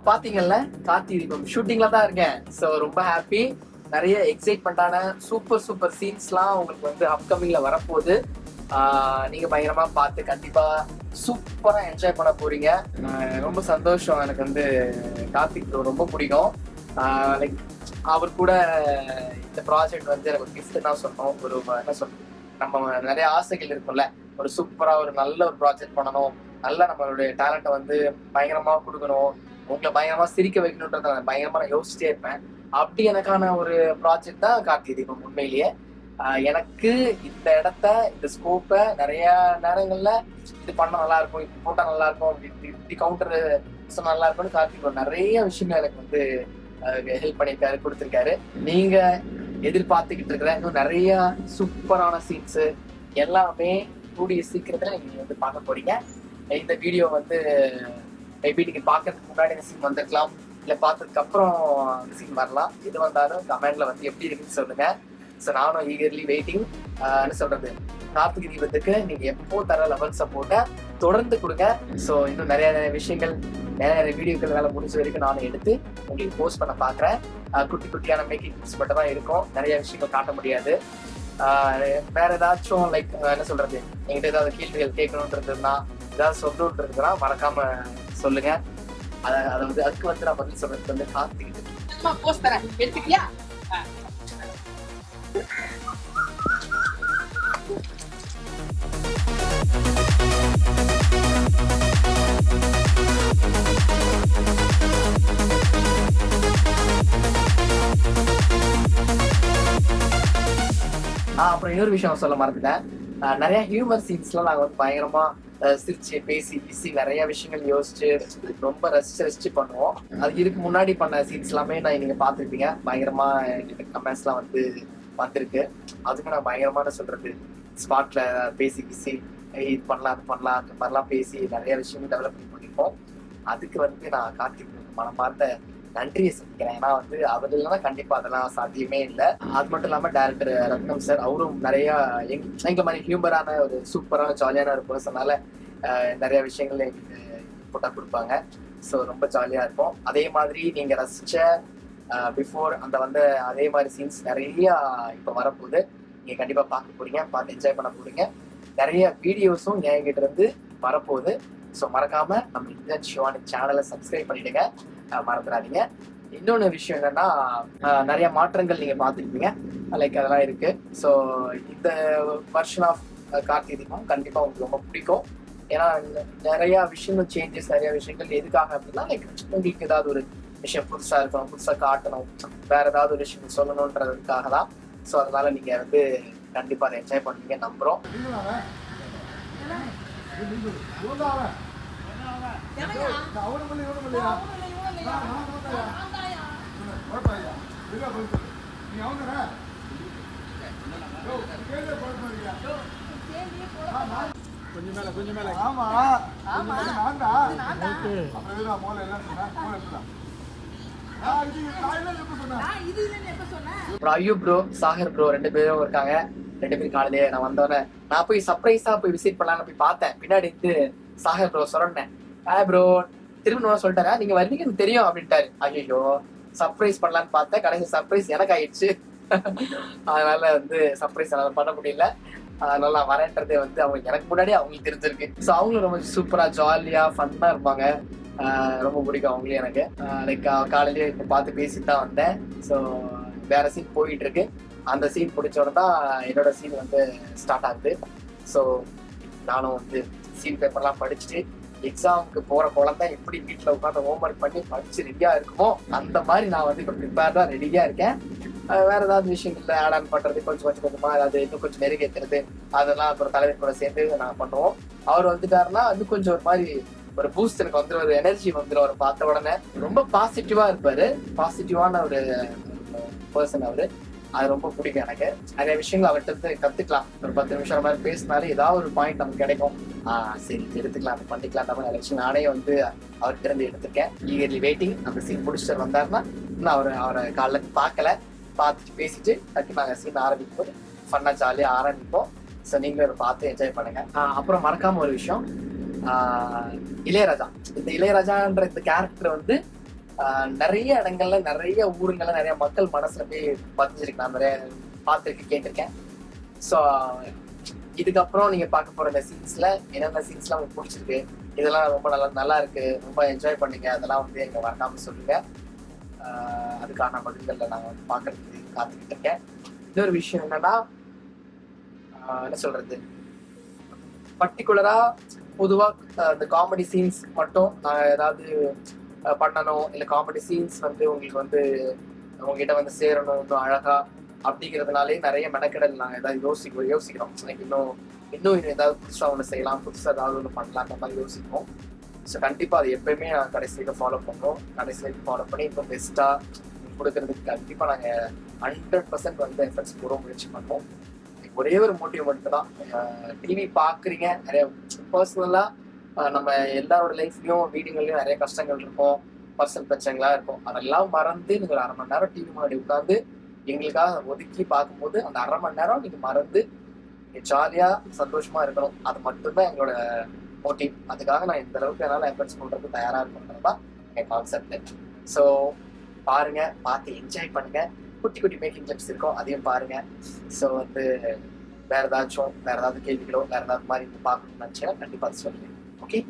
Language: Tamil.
பாத்தீங்கல்ல கார்த்தி தீபம் ஷூட்டிங்ல தான் இருக்கேன். ஸோ ரொம்ப ஹாப்பி. நிறைய எக்ஸைட்மெண்டான சூப்பர் சீன்ஸ்லாம் உங்களுக்கு வந்து அப்கமிங்ல வரப்போகுது. நீங்க பயங்கரமா பார்த்து கண்டிப்பா சூப்பரா என்ஜாய் பண்ண போறீங்க. ரொம்ப சந்தோஷம். எனக்கு வந்து கார்த்திக் ப்ரோ ரொம்ப பிடிக்கும். லைக் அவர் கூட இந்த ப்ராஜெக்ட் வந்து எனக்கு ஒரு கிஃப்ட் தான் சொன்னோம். ஒரு என்ன சொல்றது, நம்ம நிறைய ஆசைகள் இருக்கும்ல, ஒரு சூப்பரா ஒரு நல்ல ஒரு ப்ராஜெக்ட் பண்ணணும், நல்லா நம்மளுடைய டேலண்ட்டை வந்து பயங்கரமா கொடுக்கணும், உங்களை பயங்கரமா சிரிக்க வைக்கணுன்றத பயங்கரமா நான் யோசிச்சிட்டே இருப்பேன். அப்படி எனக்கான ஒரு ப்ராஜெக்ட் தான் கார்த்தி தீபம். உண்மையிலேயே எனக்கு இந்த இடத்த, இந்த ஸ்கோப்பை நிறைய நேரங்கள்ல இது பண்ண நல்லா இருக்கும், இப்படி போட்டா நல்லா இருக்கும், இப்படி கவுண்டர் சொன்னா நல்லா இருக்கும்னு கார்த்திக் நிறைய விஷயங்கள் எனக்கு வந்து ஹெல்ப் பண்ணியிருக்காரு, கொடுத்துருக்காரு. நீங்க எதிர்பார்த்துக்கிட்டு இருக்கிற இன்னும் நிறைய சூப்பரான சீன்ஸ் எல்லாமே கூடிய சீக்கிரத்துல நீங்க வந்து பார்க்க போறீங்க. இந்த வீடியோ வந்து மேபி நீங்க பாக்குறதுக்கு முன்னாடி இந்த சீன் வந்திருக்கலாம், இல்ல பார்த்ததுக்கு அப்புறம் இந்த சீன் வரலாம். எது வந்தாலும் கமெண்ட்ல வந்து எப்படி இருக்குன்னு சொல்லுங்க. ஸோ நானும் ஈகர்லி வெயிட்டிங். என்ன சொல்றது, கார்த்திகை தீபத்துக்கு நீங்க எப்போ தர லெவல் சப்போர்ட்டை தொடர்ந்து கொடுங்க. ஸோ இன்னும் நிறைய விஷயங்கள், நிறைய வீடியோக்கள் வேலை முடிஞ்ச வரைக்கும் நானும் எடுத்து உங்களுக்கு போஸ்ட் பண்ண பாக்குறேன். குட்டியான மேக்கிங் டிப்ஸ் மட்டும் தான் இருக்கும், நிறைய விஷயங்கள் காட்ட முடியாது. வேற ஏதாச்சும் லைக் என்ன சொல்றது, எங்கிட்ட ஏதாவது கேள்விகள் கேட்கணுன்றதுன்னா, ஏதாவது சொல்லணுன்றதுன்னா மறக்காம சொல்லுங்க. அதை வந்து அதுக்கு வந்து நான் பதில் சொல்றதுக்கு வந்து காத்துக்கிட்டு போஸ்ட் தரேன், எடுத்துக்கியா? அப்புறம் இன்னொரு விஷயம் சொல்ல மறந்துட்டேன். நிறைய ஹியூமர் சீன்ஸ்லாம் நாங்கள் வந்து பயங்கரமா சிரிச்சு பேசி நிறைய விஷயங்கள் யோசிச்சு ரொம்ப ரசிச்சு பண்ணுவோம். அது இதுக்கு முன்னாடி பண்ண சீன்ஸ் எல்லாமே நீங்க பார்த்துருப்பீங்க. பயங்கரமா கமெண்ட்ஸ் எல்லாம் வந்து வந்திருக்கு. அதுக்கு நான் பயங்கரமான சொல்றது, ஸ்பாட்ல பேசி இது பண்ணலாம் அது பண்ணலாம் அந்த மாதிரிலாம் பேசி நிறைய விஷயங்கள் டெவலப் பண்ணிருக்கோம். அதுக்கு வந்து நான் கார்த்திக் மனமார்ந்த நன்றியை சொல்லிக்கிறேன். ஏன்னா வந்து அவர் இல்லைன்னா கண்டிப்பா அதெல்லாம் சாத்தியமே இல்லை. அது மட்டும் இல்லாம டைரக்டர் ரத்னம் சார், அவரும் நிறைய எங்க மாதிரி ஹியூமரான ஒரு சூப்பரான ஜாலியான ஒரு பர்சனால நிறைய விஷயங்கள் எங்களுக்கு இன்புட்டா கொடுப்பாங்க. ஸோ ரொம்ப ஜாலியா இருக்கும். அதே மாதிரி நீங்க ரசிச்ச பிஃபோர் அந்த வந்து அதே மாதிரி சீன்ஸ் நிறைய இப்போ வரப்போகுது. நீங்க கண்டிப்பா பார்க்க போறீங்க, பார்த்து என்ஜாய் பண்ண போறீங்க. நிறைய வீடியோஸும் என்கிட்ட இருந்து வரப்போகுது. ஸோ மறக்காம நம்ம இந்தியன் ஷிவானி சேனலை சப்ஸ்கிரைப் பண்ணிடுங்க, மறந்துடாதீங்க. இன்னொன்று விஷயம் என்னன்னா, நிறைய மாற்றங்கள் நீங்க பார்த்துருப்பீங்க, லைக் அதெல்லாம் இருக்கு. ஸோ இந்த வெர்ஷன் ஆஃப் கார்த்திகை தீபம் கண்டிப்பா உங்களுக்கு ரொம்ப பிடிக்கும். ஏன்னா நிறைய விஷயங்கள் சேஞ்சஸ், நிறைய விஷயங்கள் எதுக்காக அப்படின்னா, லைக் உங்களுக்கு ஏதாவது ஒரு விஷயம் புதுசா இருக்கணும், புதுசா காட்டணும், வேற ஏதாவது ஒரு விஷயம் சொல்லணுன்றதுக்காக தான். ஸோ அதனால நீங்க வந்து கண்டிப்பா அதை என்ஜாய் பண்ணுவீங்க நம்புறோம். கொஞ்சம் மேல ஆமா ஐயோ ப்ரோ, சாகர் ப்ரோ ரெண்டு பேரும் இருக்காங்க. ரெண்டு பேரும் காலையிலேயே நான் வந்தோடனே நான் போய் சர்ப்ரைஸா போய் விசிட் பண்ணலான்னு போய் பார்த்தேன். பின்னாடி இருந்து சாகர் ப்ரோ சொன்னேன், ப்ரோ திரும்ப சொல்லிட்டாரா, நீங்க வருவீங்க எனக்கு தெரியும் அப்படின்ட்டாரு. ஐயோ சர்ப்ரைஸ் பண்ணலான்னு பார்த்தேன், கடைசி சர்ப்ரைஸ் எனக்கு ஆயிடுச்சு. அதனால வந்து சர்ப்ரைஸ் என்னால பண்ண முடியல. அதனால நான் வரேன்றதே வந்து அவங்க எனக்கு முன்னாடியே அவங்களுக்கு தெரிஞ்சிருக்கு. ஸோ அவங்களும் ரொம்ப சூப்பரா ஜாலியா ஃபன்னா இருப்பாங்க. ரொம்ப பிடிக்கும் அவங்களே எனக்கு. லைக் காலையிலேயே இப்போ பார்த்து பேசிட்டு தான் வந்தேன். ஸோ வேற சீன் போயிட்டு இருக்கு. அந்த சீன் பிடிச்சோட தான் என்னோட சீன் வந்து ஸ்டார்ட் ஆகுது. ஸோ நானும் வந்து சீன் பேப்பர்லாம் படிச்சுட்டு எக்ஸாமுக்கு போற குழந்தை எப்படி வீட்டில் உட்காந்து ஹோம்ஒர்க் பண்ணி படிச்சு ரெடியா இருக்குமோ அந்த மாதிரி நான் வந்து இப்போ ப்ரிப்பேர்டா ரெடியா இருக்கேன். வேற ஏதாவது விஷயங்கள்ல ஆட் ஆன் பண்றது, கொஞ்சமா ஏதாவது இன்னும் கொஞ்சம் மெருகேற்றுறது, அதெல்லாம் அப்புறம் தலைவர் கூட சேர்ந்து நாங்கள் பண்ணுவோம். அவர் வந்துட்டாருன்னா அது கொஞ்சம் ஒரு மாதிரி ஒரு பூஸ்ட் எனக்கு வந்துடும், ஒரு எனர்ஜி வந்துடும். அவர் பார்த்த உடனே ரொம்ப பாசிட்டிவா இருப்பாரு, பாசிட்டிவான ஒரு பர்சன் அவரு. அது ரொம்ப பிடிக்கும் எனக்கு. நிறைய விஷயங்கள் அவர்கிட்ட இருந்து கத்துக்கலாம். ஒரு 10 நிமிஷம் மாதிரி பேசினாலே ஏதாவது ஒரு பாயிண்ட் நமக்கு கிடைக்கும். சரி எடுத்துக்கலாம், அது பண்ணிக்கலாம். அந்த மாதிரி நிறைய விஷயம் நானே வந்து அவர்கிட்ட இருந்து எடுத்திருக்கேன். Eagerly waiting. அந்த சீன் முடிச்சுட்டு வந்தாருன்னா இன்னும் அவரை காலைல பார்க்கல, பார்த்துட்டு பேசிட்டு டக்கு நாங்கள் சீன் ஆரம்பிக்கும் போது ஃபன்னா ஜாலியாக ஆரம்பிப்போம். ஸோ நீங்களும் பார்த்து என்ஜாய் பண்ணுங்க. அப்புறம் மறக்காம ஒரு விஷயம், இளையராஜா. இந்த இளையராஜான்ற இந்த கேரக்டர் வந்து நிறைய இடங்கள்ல நிறைய ஊருங்கள்ல நிறைய மக்கள் மனசுல போய் பதிஞ்சிருக்கு. நான் நிறைய பார்த்துருக்கு, கேட்டிருக்கேன். ஸோ இதுக்கப்புறம் நீங்க பார்க்க போற இந்த சீன்ஸ்ல என்னென்ன சீன்ஸ்லாம் உங்களுக்கு பிடிச்சிருக்கு, இதெல்லாம் ரொம்ப நல்லா இருக்கு, ரொம்ப என்ஜாய் பண்ணுங்க, அதெல்லாம் வந்து எங்க வரக்காம சொல்லுங்க. அதுக்கான பதில்களை நான் வந்து பார்க்கறதுக்கு காத்துக்கிட்டு இருக்கேன். இன்னொரு விஷயம் என்னன்னா, என்ன சொல்றது, பர்டிகுலரா பொதுவா இந்த காமெடி சீன்ஸ் மட்டும் நான் ஏதாவது பண்ணணும், இல்லை காமெடி சீன்ஸ் வந்து உங்களுக்கு வந்து உங்ககிட்ட வந்து சேரணும் இன்னும் அழகா அப்படிங்கிறதுனாலே நிறைய மெனக்கெடல் நாங்கள் ஏதாவது யோசிக்கிறோம். எனக்கு இன்னும் ஏதாவது புதுசாக ஒன்று செய்யலாம், புதுசாக ஏதாவது ஒன்று பண்ணலாம், அந்த மாதிரி யோசிப்போம். ஸோ கண்டிப்பாக அது எப்பயுமே நான் கடைசி வரைக்கும் ஃபாலோ பண்ணுவோம். கடைசி வரைக்கும் ஃபாலோ பண்ணி இப்போ பெஸ்ட்டாக கொடுக்கறதுக்கு கண்டிப்பாக நாங்கள் 100% வந்து எஃபர்ட்ஸ் போட முயற்சி பண்ணுவோம். ஒரே ஒரு மோட்டிவ் மட்டும் தான், டிவி பார்க்குறீங்க, நிறைய பர்சனலாக நம்ம எல்லாரோட லைஃப்லையும் வீடுகள்லையும் நிறைய கஷ்டங்கள் இருக்கும், பர்சனல் பிரச்சனைகளாக இருக்கும். அதெல்லாம் மறந்து நீங்கள் ஒரு 1/2 மணி நேரம் டிவி முன்னாடி உட்காந்து எங்களுக்காக ஒதுக்கி பார்க்கும்போது அந்த 1/2 மணி நேரம் நீங்கள் மறந்து நீங்கள் ஜாலியாக சந்தோஷமாக இருக்கணும். அது மட்டும்தான் எங்களோட மோட்டிவ். அதுக்காக நான் இந்த அளவுக்கு என்னால் எஃபர்ட்ஸ் பண்ணுறதுக்கு தயாராக இருக்கணுன்றது தான் என் கான்செப்ட். ஸோ பாருங்க, பார்த்து என்ஜாய் பண்ணுங்க. குட்டி குட்டி மேக்கிங் கிளிப்ஸ் இருக்கும், அதையும் பாருங்க. ஸோ வந்து வேற ஏதாவது கேள்விகளோ வேற ஏதாவது மாதிரி பார்க்கணும்னு நினச்சேன்னா கண்டிப்பாக சொல்லுங்க. ஓகே.